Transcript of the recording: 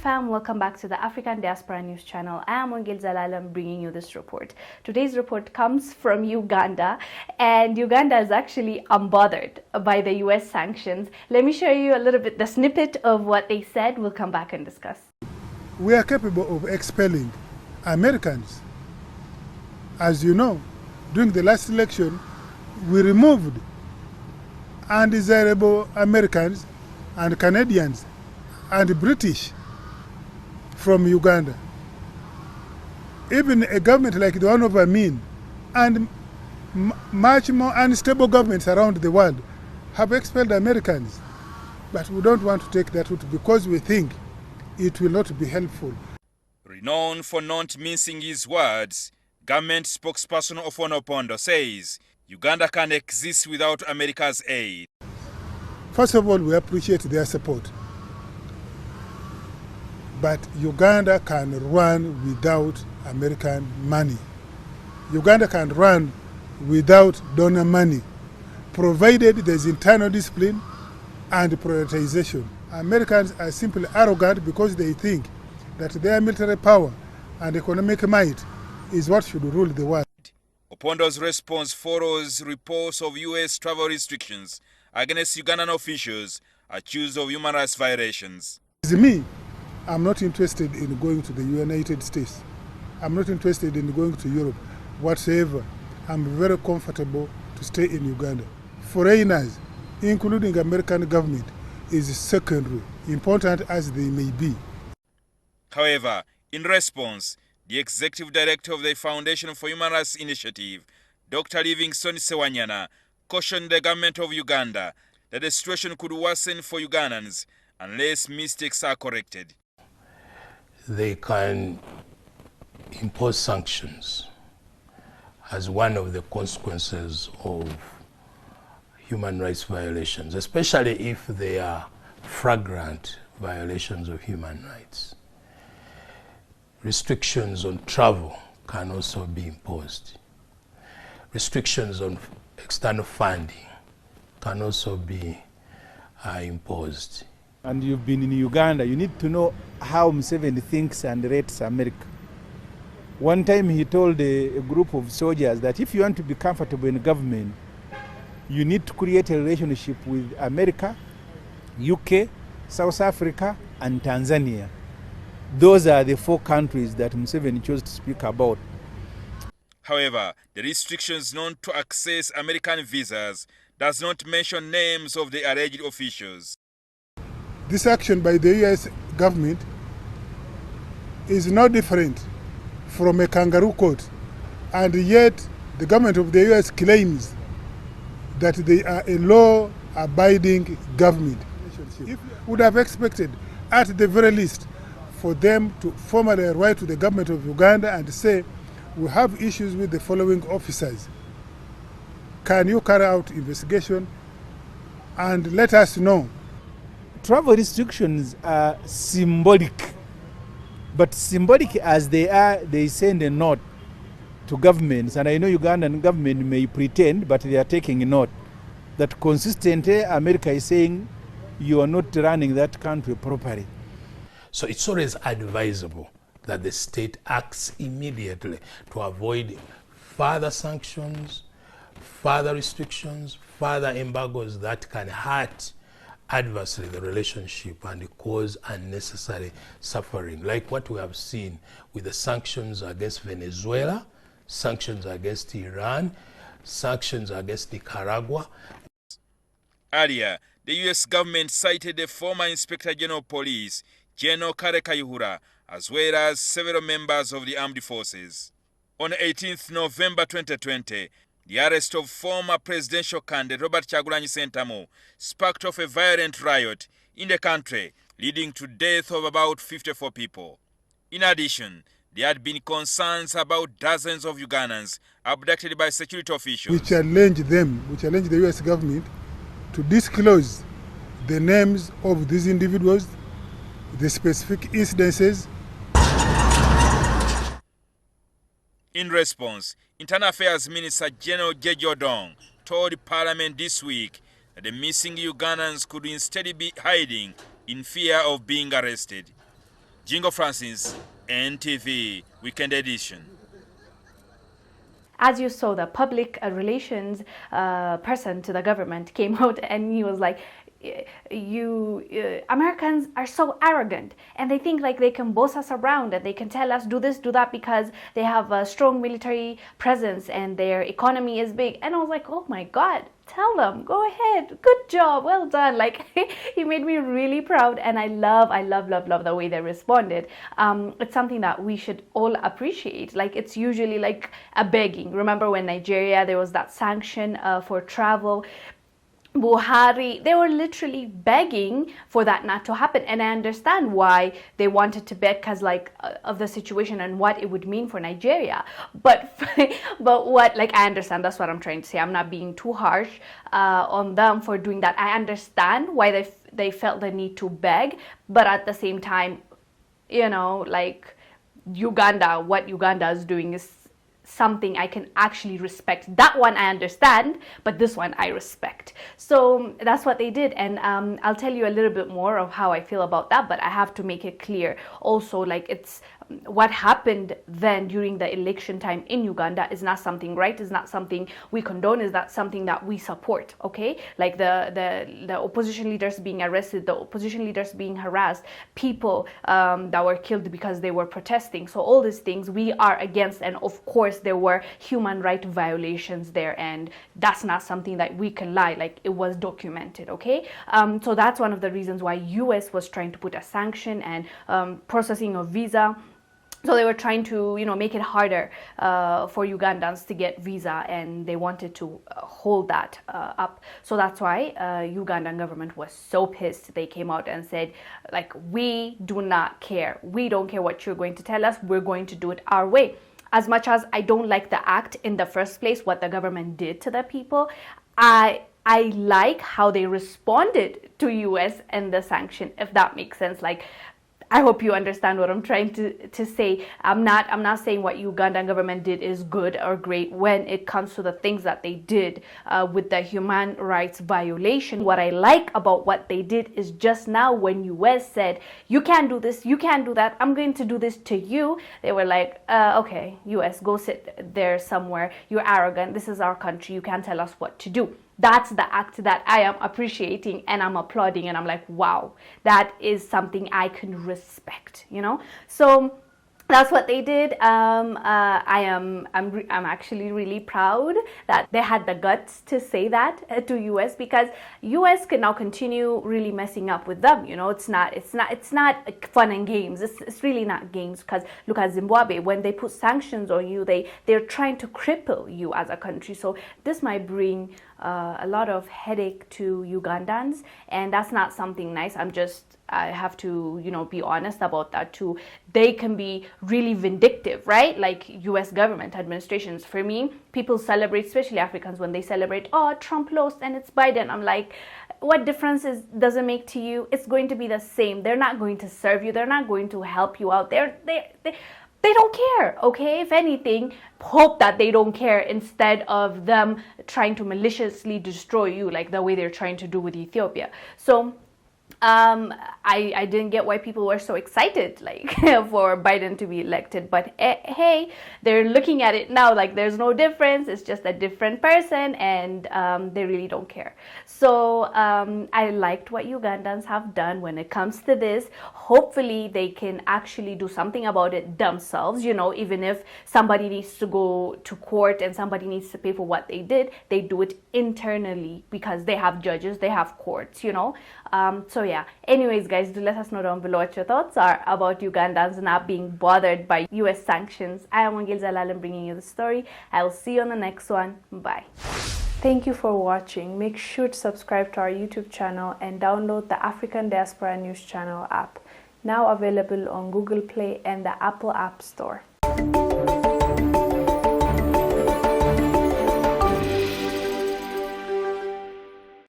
fam, welcome back to the African Diaspora News Channel. I am Wongel Zelalem bringing you this report. Today's report comes from Uganda, and Uganda is actually unbothered by the US sanctions. Let me show you a little bit the snippet of what they said. We'll come back and discuss. We are capable of expelling Americans. As you know, during the last election, we removed undesirable Americans and Canadians and British from Uganda. Even a government like the one of Amin and much more unstable governments around the world have expelled Americans. But we don't want to take that route because we think it will not be helpful. Renowned for not mincing his words, government spokesperson Ofono Opondo says Uganda can exist without America's aid. First of all, we appreciate their support. But Uganda can run without American money. Uganda can run without donor money, provided there's internal discipline and prioritization. Americans are simply arrogant because they think that their military power and economic might is what should rule the world. Opondo's response follows reports of U.S. travel restrictions against Ugandan officials accused of human rights violations. As me, I'm not interested in going to the United States. I'm not interested in going to Europe whatsoever. I'm very comfortable to stay in Uganda. Foreigners, including American government, is secondary, important as they may be. However, in response, the executive director of the Foundation for Human Rights Initiative, Dr. Livingstone Sewanyana, cautioned the government of Uganda that the situation could worsen for Ugandans unless mistakes are corrected. They can impose sanctions as one of the consequences of human rights violations, especially if they are flagrant violations of human rights. Restrictions on travel can also be imposed. Restrictions on external funding can also be imposed. And you've been in Uganda, you need to know how Museveni thinks and rates America. One time he told a group of soldiers that if you want to be comfortable in government, you need to create a relationship with America, UK, South Africa, and Tanzania. Those are the 4 countries that Museveni chose to speak about. However, the restrictions known to access American visas does not mention names of the alleged officials. This action by the US government is no different from a kangaroo court, and yet the government of the US claims that they are a law-abiding government. If would have expected, at the very least, for them to formally write to the government of Uganda and say, we have issues with the following officers. Can you carry out investigation and let us know? Travel restrictions are symbolic, but symbolic as they are, they send a note to governments, and I know Ugandan government may pretend, but they are taking a note that consistently America is saying you are not running that country properly. So it's always advisable that the state acts immediately to avoid further sanctions, further restrictions, further embargoes that can hurt adversely the relationship and cause unnecessary suffering, like what we have seen with the sanctions against Venezuela, sanctions against Iran, sanctions against Nicaragua. Earlier, the U.S. government cited the former Inspector General of Police, General Kale Kayihura, as well as several members of the armed forces. On 18th November 2020, the arrest of former presidential candidate Robert Kyagulanyi Ssentamu sparked off a violent riot in the country, leading to death of about 54 people. In addition, there had been concerns about dozens of Ugandans abducted by security officials. We challenge the US government to disclose the names of these individuals, the specific incidences. In response, Internal Affairs Minister General Jeje Odong told Parliament this week that the missing Ugandans could instead be hiding in fear of being arrested. Jingo Francis, NTV, Weekend Edition. As you saw, the public relations person to the government came out and he was like, Americans are so arrogant and they think like they can boss us around and they can tell us do this, do that because they have a strong military presence and their economy is big. And I was like, oh my God, tell them, go ahead, good job, well done. Like, he made me really proud, and I love the way they responded. It's something that we should all appreciate. Like, it's usually like a begging. Remember when Nigeria, there was that sanction for travel, Buhari, they were literally begging for that not to happen, and I understand why they wanted to beg, because like of the situation and what it would mean for Nigeria. But what, like, I understand, that's what I'm trying to say. I'm not being too harsh on them for doing that. I understand why they felt the need to beg, but at the same time, you know, like Uganda, what Uganda is doing is something I can actually respect. That one I understand, but this one I respect. So that's what they did, and I'll tell you a little bit more of how I feel about that, but I have to make it clear also, like, it's what happened then during the election time in Uganda is not something right, is not something we condone, is not something that we support, okay? Like the opposition leaders being arrested, the opposition leaders being harassed, people that were killed because they were protesting. So all these things we are against, and of course there were human rights violations there, and that's not something that we can lie, like it was documented, okay? So that's one of the reasons why US was trying to put a sanction and processing of visa. So they were trying to, you know, make it harder for Ugandans to get visa, and they wanted to hold that up. So that's why Ugandan government was so pissed. They came out and said, like, we do not care. We don't care what you're going to tell us. We're going to do it our way. As much as I don't like the act in the first place, what the government did to the people, I like how they responded to US and the sanction, if that makes sense. Like, I hope you understand what I'm trying to say. I'm not saying what Ugandan government did is good or great when it comes to the things that they did with the human rights violation. What I like about what they did is just now when US said, you can't do this, you can't do that, I'm going to do this to you, they were like, okay, US, go sit there somewhere, you're arrogant, this is our country, you can't tell us what to do. That's the act that I am appreciating and I'm applauding, and I'm like, wow, that is something I can respect, you know? So that's what they did. I'm actually really proud that they had the guts to say that to US, because US can now continue really messing up with them. You know, it's not fun and games. It's really not games, because look at Zimbabwe. When they put sanctions on you, they're trying to cripple you as a country. So this might bring a lot of headache to Ugandans, and that's not something nice. I have to, you know, be honest about that too. They can be really vindictive, right? Like US government administrations. For me, people celebrate, especially Africans, when they celebrate, oh, Trump lost and it's Biden. I'm like, what difference does it make to you? It's going to be the same. They're not going to serve you. They're not going to help you out. They don't care, okay? If anything, hope that they don't care instead of them trying to maliciously destroy you like the way they're trying to do with Ethiopia. So I didn't get why people were so excited, like, for Biden to be elected. But hey, they're looking at it now like there's no difference. It's just a different person, and they really don't care. So I liked what Ugandans have done when it comes to this. Hopefully they can actually do something about it themselves, you know, even if somebody needs to go to court and somebody needs to pay for what they did, they do it internally, because they have judges, they have courts, you know. So yeah, anyways guys, do let us know down below what your thoughts are about Ugandans not being bothered by US sanctions. I am Wongel Zelalem bringing you the story. I will see you on the next one. Bye. Thank you for watching. Make sure to subscribe to our YouTube channel and download the African Diaspora News Channel app, now available on Google Play and the Apple App Store.